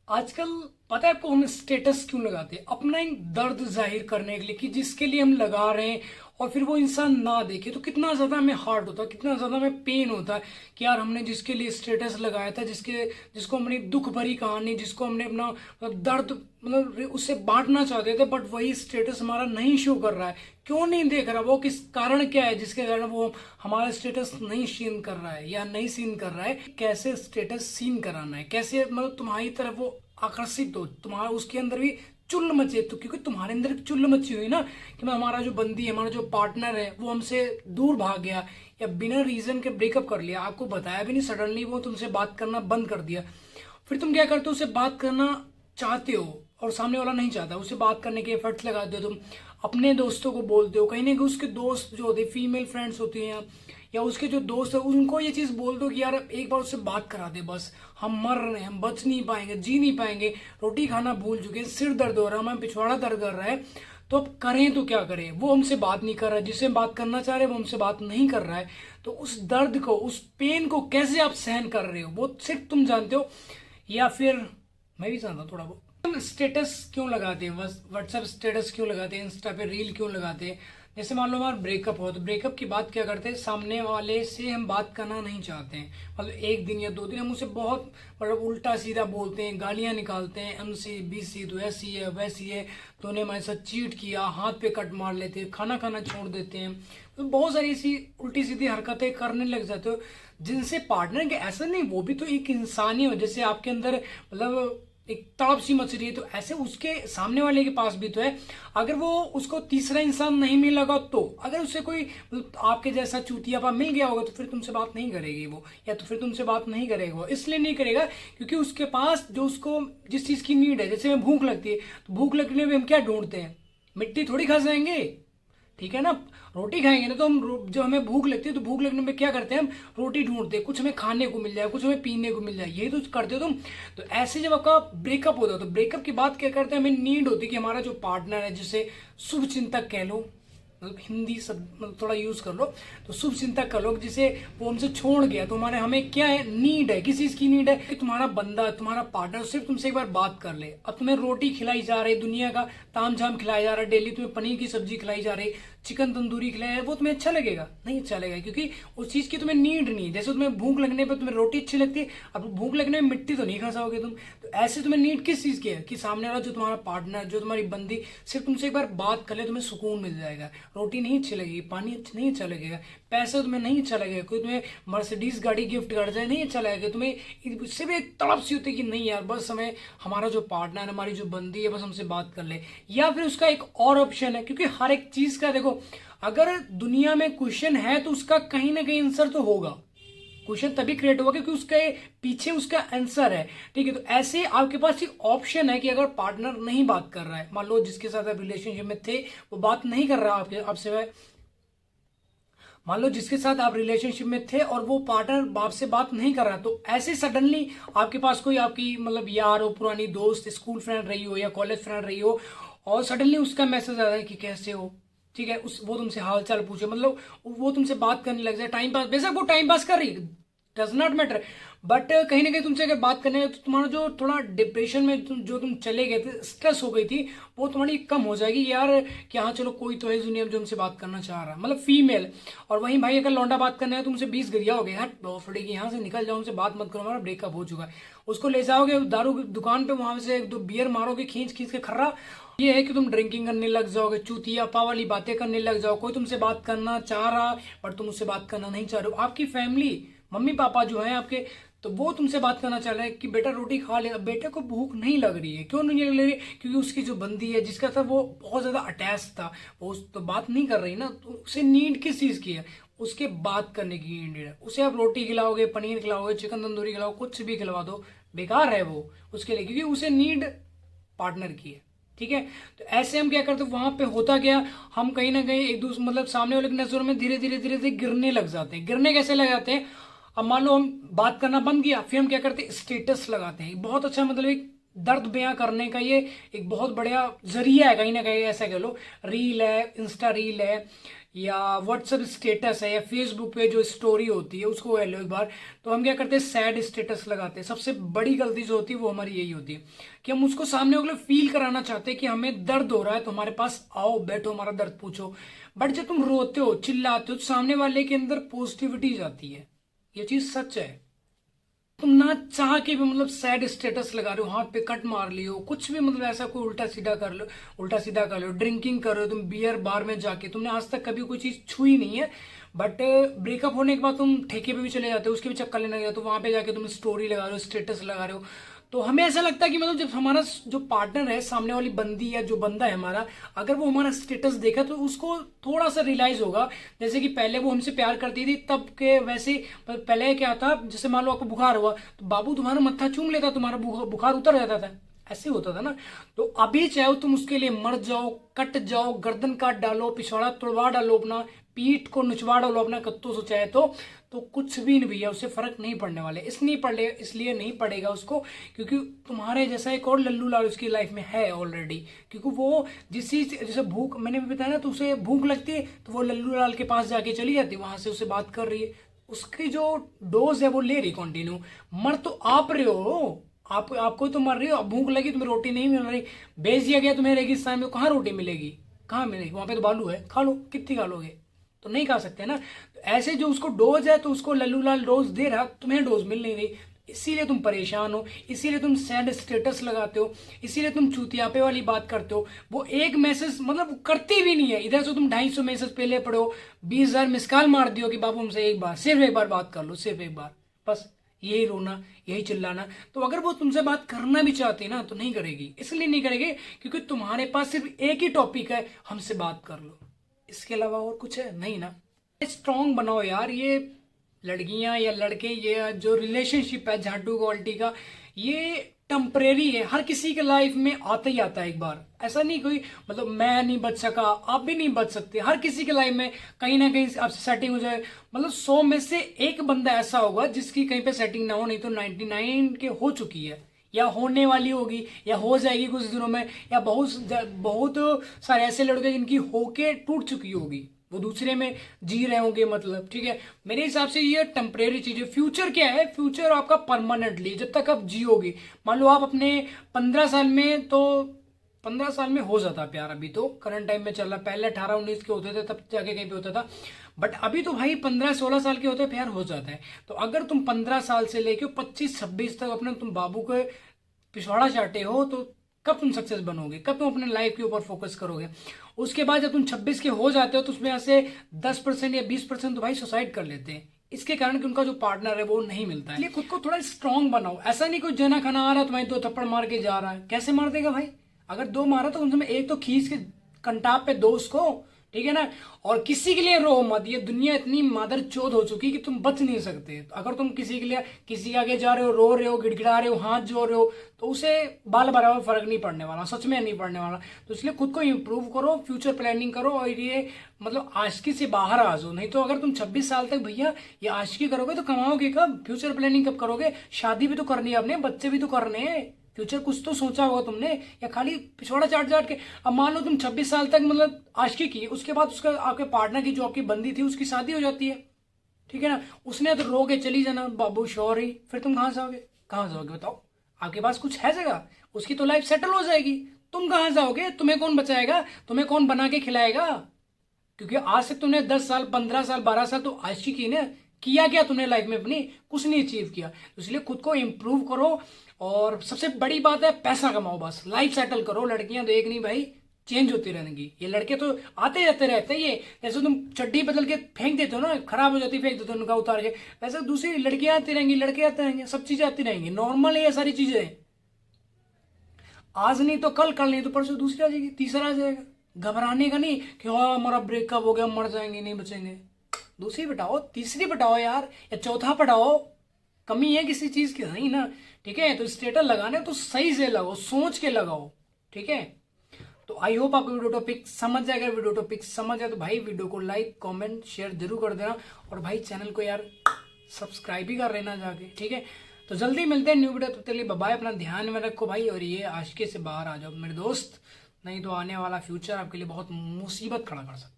आजकल पता है आपको हम स्टेटस क्यों लगाते हैं? अपना एक दर्द जाहिर करने के लिए कि जिसके लिए हम लगा रहे हैं और फिर वो इंसान ना देखे तो कितना ज्यादा हमें हार्ड होता है, कितना ज्यादा हमें पेन होता है कि यार हमने जिसके लिए स्टेटस लगाया था, जिसको हमने दुख भरी कहानी, जिसको हमने अपना दर्द उससे बांटना चाहते थे, बट वही स्टेटस हमारा नहीं शो कर रहा है। क्यों नहीं देख रहा? वो किस कारण क्या है जिसके कारण वो हमारा स्टेटस नहीं सीन कर रहा है या नहीं सीन कर रहा है? कैसे स्टेटस सीन कराना है, कैसे तुम्हारी तरफ वो आकर्षित हो, तुम्हारा उसके अंदर भी चुल्ल मचे। तो क्योंकि तुम्हारे अंदर एक चुल्ल मची हुई ना कि हमारा जो बंदी है, हमारा जो पार्टनर है, वो हमसे दूर भाग गया या बिना रीजन के ब्रेकअप कर लिया, आपको बताया भी नहीं, सडनली वो तुमसे बात करना बंद कर दिया। फिर तुम क्या करते हो? उससे बात करना चाहते हो और सामने वाला नहीं चाहता, उससे बात करने के एफर्ट्स लगाते हो, तुम अपने दोस्तों को बोलते हो, कहीं ना कहीं उसके दोस्त जो होते फीमेल फ्रेंड्स होती हैं या उसके जो दोस्त है उनको ये चीज बोल दो कि यार एक बार उससे बात करा दे, बस हम मर रहे हैं, हम बच नहीं पाएंगे, जी नहीं पाएंगे, रोटी खाना भूल चुके हैं, सिर दर्द हो रहा है, हमें पिछवाड़ा दर्द कर रहा है। तो अब करें तो क्या करें? वो हमसे बात नहीं कर रहा है, जिससे हम बात करना चाह रहे हैं वो हमसे बात नहीं कर रहा है। तो उस दर्द को, उस पेन को कैसे आप सहन कर रहे हो वो सिर्फ तुम जानते हो, या फिर मैं भी जानता हूँ थोड़ा बहुत। हम स्टेटस क्यों लगाते हैं? बस व्हाट्सएप स्टेटस क्यों लगाते हैं, इंस्टा पे रील क्यों लगाते हैं? जैसे मान लो हमारा ब्रेकअप हो तो ब्रेकअप की बात क्या करते हैं, सामने वाले से हम बात करना नहीं चाहते हैं, मतलब एक दिन या दो दिन हम उसे बहुत उल्टा सीधा बोलते हैं, गालियां निकालते हैं, MC BC तो ऐसी है वैसी है, तूने हमारे साथ चीट किया, हाथ पे कट मार लेते हैं, खाना खाना छोड़ देते हैं, तो बहुत सारी ऐसी उल्टी सीधी हरकतें करने लग जाते हो जिनसे पार्टनर के ऐसा नहीं, वो भी तो एक इंसान ही हो, जैसे आपके अंदर एक तड़प सी मच रही है, तो ऐसे उसके सामने वाले के पास भी तो है। अगर वो उसको तीसरा इंसान नहीं मिलेगा तो अगर उससे कोई आपके जैसा चूतियापा मिल गया होगा तो फिर तुमसे बात नहीं करेगी वो, या तो फिर तुमसे बात नहीं करेगा वो। इसलिए नहीं करेगा क्योंकि उसके पास जो उसको जिस चीज की नीड है, जैसे हमें भूख लगती है तो भूख लगने में हम क्या ढूंढते हैं? मिट्टी थोड़ी खा जाएंगे, ठीक है ना? रोटी खाएंगे ना, तो हम जब हमें भूख लगती है तो भूख लगने में क्या करते हैं? हम रोटी ढूंढते हैं, कुछ हमें खाने को मिल जाए, कुछ हमें पीने को मिल जाए, यही तो करते हो तुम। तो ऐसे जब आपका ब्रेकअप होता है तो ब्रेकअप की बात क्या करते हैं? हमें नीड होती है कि हमारा जो पार्टनर है, जिसे शुभ चिंतक कह लो, हिंदी सब थोड़ा यूज कर लो, तो शुभ चिंतक कर लो, जिसे वो हमसे छोड़ गया तो हमारे हमें क्या है? नीड है, किस चीज की नीड है? कि तुम्हारा बंदा, तुम्हारा पार्टनर सिर्फ तुमसे एक बार बात कर ले। अब तुम्हें रोटी खिलाई जा रही, दुनिया का ताम झाम खिलाया जा रहा है, डेली तुम्हें पनीर की सब्जी खिलाई जा रही, चिकन तंदूरी खिलाया, वो तुम्हें अच्छा लगेगा? नहीं अच्छा लगेगा, क्योंकि उस चीज की तुम्हें नीड नहीं। जैसे तुम्हें भूख लगने पर तुम्हें रोटी अच्छी लगती है, अब भूख लगने में मिट्टी तो नहीं खा जाओगे तुम। तो ऐसे तुम्हें नीड किस चीज की है? कि सामने वाला जो तुम्हारा पार्टनर, जो तुम्हारी बंदी सिर्फ तुमसे एक बार बात कर ले, तुम्हें सुकून मिल जाएगा। रोटी नहीं अच्छी लगेगी, पानी नहीं अच्छा लगेगा, पैसा तुम्हें नहीं अच्छा लगेगा, कोई तुम्हें मर्सिडीज गाड़ी गिफ्ट कर जाए नहीं अच्छा लगेगा, तुम्हें इससे भी एक तड़प सी होती है कि नहीं यार बस हमें हमारा जो पार्टनर, हमारी जो बंदी है, बस हमसे बात कर ले। या फिर उसका एक और ऑप्शन है, क्योंकि हर एक चीज का देखो, अगर दुनिया में क्वेश्चन है तो उसका कहीं ना कहीं आंसर तो होगा। क्वेश्चन तभी क्रिएट होगा क्योंकि उसके पीछे उसका आंसर है, ठीक है? तो ऐसे आपके पास एक ऑप्शन है कि अगर पार्टनर नहीं बात कर रहा है, मान लो जिसके साथ आप रिलेशनशिप में थे वो बात नहीं कर रहा आपसे, मान लो जिसके साथ आप रिलेशनशिप में थे और वो पार्टनर आपसे बात नहीं कर रहा, तो ऐसे सडनली आपके पास कोई आपकी यार हो, पुरानी दोस्त, स्कूल फ्रेंड रही हो या कॉलेज फ्रेंड रही हो, और सडनली उसका मैसेज आता है कि कैसे हो, ठीक है? वो तुमसे हाल चाल पूछे, वो तुमसे बात करने लग जाए, टाइम पास, बेशक वो टाइम पास कर रही, डज नॉट मैटर, बट कहीं ना कहीं तुमसे अगर बात करने लगे तो तुम्हारा जो थोड़ा डिप्रेशन में जो तुम चले गए थे, स्ट्रेस हो गई थी, वो तुम्हारी कम हो जाएगी यार कि हाँ चलो कोई तो है दुनिया में जो हमसे बात करना चाह रहा है, फीमेल। और वहीं भाई अगर लौंडा बात करना है तुमसे 20 गरिया हो गया, हट फटेगी, यहाँ से निकल जाओ, हमसे बात मत करो, हमारा ब्रेकअप हो चुका है, उसको ले जाओगे दारू की दुकान पे, वहां से 2 बियर मारोगे खींच खींच के खर्रा। ये है कि तुम ड्रिंकिंग करने लग जाओगे, चूतियापा वाली बातें करने लग जाओ, कोई तुमसे बात करना चाह रहा पर तुम उससे बात करना नहीं चाह रहे हो, आपकी फैमिली, मम्मी पापा जो है आपके, तो वो तुमसे बात करना चाह रहा है कि बेटा रोटी खा ले। अब बेटे को भूख नहीं लग रही है, क्यों नहीं लग रही? क्योंकि उसकी जो बंदी है जिसका था वो बहुत ज्यादा अटैच था, वो तो बात नहीं कर रही ना, तो उसे नीड किस चीज की है? उसके बात करने की नीड है। उसे आप रोटी खिलाओगे, पनीर खिलाओगे, चिकन तंदूरी खिलाओ, कुछ भी खिलवा दो, बेकार है वो उसके लिए, क्योंकि उसे नीड पार्टनर की है, ठीक है? तो ऐसे हम क्या करते, वहां पे होता क्या, हम कहीं ना कहीं एक दूसरे सामने वाले की नजरों में धीरे धीरे धीरे धीरे गिरने लग जाते हैं। गिरने कैसे लग जाते हैं? अब मान लो हम बात करना बंद किया, फिर हम क्या करते हैं? स्टेटस लगाते हैं। बहुत अच्छा, एक दर्द बयां करने का ये एक बहुत बढ़िया जरिया है, कहीं ना कहीं ऐसा कह लो, रील है, इंस्टा रील है, या व्हाट्सएप स्टेटस है या फेसबुक पे जो स्टोरी होती है उसको हेलो एक बार, तो हम क्या करते हैं सैड स्टेटस लगाते हैं। सबसे बड़ी गलती जो होती है वो हमारी यही होती है कि हम उसको सामने वाले फील कराना चाहते हैं कि हमें दर्द हो रहा है तो हमारे पास आओ, बैठो, हमारा दर्द पूछो। बट जब तुम रोते हो, चिल्लाते हो, तो सामने वाले के अंदर पॉजिटिविटी जाती है। ये चीज सच है। तुम ना चाह के भी मतलब सैड स्टेटस लगा रहे हो, हाथ पे कट मार लियो, कुछ भी मतलब ऐसा कोई उल्टा सीधा कर लो, उल्टा सीधा कर लो, ड्रिंकिंग कर रहे हो तुम बियर बार में जाके, तुमने आज तक कभी कोई चीज छुई नहीं है, बट ब्रेकअप होने के बाद तुम ठेके पे भी चले जाते हो, उसके भी चक्कर लेने लग जाते हो, वहां पे जाके तुम स्टोरी लगा रहे हो, स्टेटस लगा रहे हो। तो हमें ऐसा लगता है कि मतलब जब हमारा जो पार्टनर है, सामने वाली बंदी या जो बंदा है हमारा, अगर वो हमारा स्टेटस देखा तो उसको थोड़ा सा रियलाइज होगा, जैसे कि पहले वो हमसे प्यार करती थी तब के वैसे। पहले क्या था, जैसे मान लो आपको बुखार हुआ तो बाबू तुम्हारा मत्था चूम लेता, तुम्हारा बुखार उतर जाता था, ऐसे होता था ना। तो अभी चाहे तुम उसके लिए मर जाओ, कट जाओ, गर्दन काट डालो, पिछवाड़ा तोड़वा डालो, अपना पीठ को नुचवा डालो अपना कत्तों से चाहे तो कुछ भी नहीं भैया, उससे फर्क नहीं पड़ने वाले। इसलिए नहीं पड़ेगा उसको क्योंकि तुम्हारे जैसा एक और लल्लू लाल उसकी लाइफ में है ऑलरेडी। क्योंकि वो जिस चीज जैसे भूख, मैंने भी बताया ना, तो उसे भूख लगती है तो वो लल्लू लाल के पास जाके चली जाती है, वहां से उससे बात कर रही है, उसकी जो डोज है वो ले रही कंटिन्यू। मर तो आप रहे हो, आपको तो मर रही हो, भूख लगी, तुम्हें रोटी नहीं मिल रही, भेज दिया गया तुम्हें रेगिस्तान में, कहाँ रोटी मिलेगी, कहाँ मिलेगी, वहां पे तो बालू है, खा लो, कितनी खा लोगे, तो नहीं खा सकते ना। तो ऐसे जो उसको डोज है तो उसको लल्लू लाल डोज दे रहा, तुम्हें डोज मिल नहीं रही, इसीलिए तुम परेशान हो, इसीलिए तुम सैड स्टेटस लगाते हो, इसीलिए तुम चूतियापे वाली बात करते हो। वो एक मैसेज मतलब करती भी नहीं है, इधर से तुम 250 मैसेज पहले पढ़ो, 20,000 मिस कॉल मार दियो कि बाबू हमसे एक बार, सिर्फ एक बार बात कर लो, सिर्फ एक बार, बस यही रोना, यही चिल्लाना। तो अगर वो तुमसे बात करना भी चाहती ना तो नहीं करेगी, इसलिए नहीं करेगी क्योंकि तुम्हारे पास सिर्फ एक ही टॉपिक है, हमसे बात कर लो, इसके अलावा और कुछ है नहीं ना। स्ट्रांग बनाओ यार, ये लड़कियां या लड़के, ये जो रिलेशनशिप है झाटू क्वालिटी का, ये टेम्परेरी है, हर किसी के लाइफ में आता ही आता है एक बार। ऐसा नहीं कोई मतलब मैं नहीं बच सका, आप भी नहीं बच सकते, हर किसी के लाइफ में कहीं ना कहीं आपसे सेटिंग हो जाए। मतलब 100 में से एक बंदा ऐसा होगा जिसकी कहीं पे सेटिंग ना हो, नहीं तो 99 के हो चुकी है या होने वाली होगी या हो जाएगी कुछ दिनों में, या बहुत सारे ऐसे लड़के जिनकी होके टूट चुकी होगी, वो दूसरे में जी रहे होंगे, मतलब ठीक है। मेरे हिसाब से ये टेम्परेरी चीज है। फ्यूचर क्या है, फ्यूचर आपका परमानेंटली, जब तक आप जियोगे। मान लो आप अपने 15 साल में, तो 15 साल में हो जाता प्यार, अभी तो करंट टाइम में चल रहा, पहले 18-19 के होते थे तब जाके कहीं पे होता था, बट अभी तो भाई 15-16 साल के होते प्यार हो जाता है। तो अगर तुम 15 साल से लेके 25-26 तक अपने तुम बाबू को पिछवाड़ा चाटे हो तो कब तुम सक्सेस बनोगे, कब तुम अपने लाइफ के ऊपर फोकस करोगे। उसके बाद जब तुम 26 के हो जाते हो तो उसमें से 10% या 20% तो भाई सुसाइड कर लेते हैं, इसके कारण कि उनका जो पार्टनर है वो नहीं मिलता है। इसलिए खुद को थोड़ा स्ट्रांग बनाओ। ऐसा नहीं कोई जना खाना आ रहा है तुम्हें 2 थप्पड़ मार के जा रहा है, कैसे मार देगा भाई। अगर 2 मारा तो उनसे एक तो खींच के कंटाप पे दो उसको, ठीक है ना। और किसी के लिए रो मत, ये दुनिया इतनी मादर चोद हो चुकी कि तुम बच नहीं सकते। तो अगर तुम किसी के लिए, किसी के आगे जा रहे हो, रो रहे हो, गिड़गिड़ा रहे हो, हाथ जोड़ रहे हो, तो उसे बाल बराबर फर्क नहीं पड़ने वाला, सच में नहीं पड़ने वाला। तो इसलिए खुद को इंप्रूव करो, फ्यूचर प्लानिंग करो, और ये मतलब आशिकी से बाहर आ जाओ। नहीं तो अगर तुम 26 साल तक भैया ये आशिकी करोगे तो कमाओगे कब, फ्यूचर प्लानिंग कब करोगे। शादी भी तो करनी है अपने, बच्चे भी तो करने हैं, फ्यूचर कुछ तो सोचा होगा तुमने, या खाली पिछवाड़ा चाट चाट के। अब मान लो तुम 26 साल तक मतलब आशिकी की, उसके बाद उसका आपके पार्टनर की जो आपकी बंदी थी उसकी शादी हो जाती है, ठीक है ना। उसने तो रो के चली जाना बाबू श्योर ही, फिर तुम कहाँ जाओगे, कहाँ जाओगे बताओ। आपके पास कुछ है जगह, उसकी तो लाइफ सेटल हो जाएगी, तुम कहाँ जाओगे, तुम्हें कौन बचाएगा, तुम्हें कौन बना के खिलाएगा। क्योंकि आज तक तुमने 10 साल 15 साल 12 साल तो आशिकी की ना, किया क्या तुमने लाइफ में अपनी, कुछ नहीं अचीव किया। तो इसलिए खुद को इंप्रूव करो, और सबसे बड़ी बात है पैसा कमाओ, बस लाइफ सेटल करो। लड़कियां तो एक नहीं भाई, चेंज होती रहेंगी, ये लड़के तो आते जाते रहते हैं। ये जैसे तुम चड्डी बदल के फेंक देते हो ना, खराब हो जाती फेंक देते हो उनका उतार के, वैसे दूसरी लड़कियां आती रहेंगी, लड़के आते रहेंगे, सब चीजें आती रहेंगी, नॉर्मल है ये सारी चीजें। आज नहीं तो कल, कल नहीं तो परसों दूसरी आ जाएगी, तीसरा आ जाएगा। घबराने का नहीं कि हाँ हमारा ब्रेकअप हो गया, मर जाएंगे, नहीं बचेंगे। दूसरी पटाओ, तीसरी पटाओ यार, या चौथा पटाओ, कमी है किसी चीज की नहीं ना, ठीक है। तो स्टेटस लगाने तो सही से लगाओ, सोच के लगाओ, ठीक है। तो आई होप आपको वीडियो टॉपिक समझ जाए। अगर वीडियो टॉपिक समझ जाए तो भाई वीडियो को लाइक कमेंट शेयर जरूर कर देना, और भाई चैनल को यार सब्सक्राइब भी कर लेना जाके, ठीक है। तो जल्दी मिलते हैं न्यू वीडियो, तब तक के लिए बाय, अपना ध्यान में रखो भाई, और ये आशिकी से बाहर आ जाओ मेरे दोस्त, नहीं तो आने वाला फ्यूचर आपके लिए बहुत मुसीबत खड़ा कर सकता है।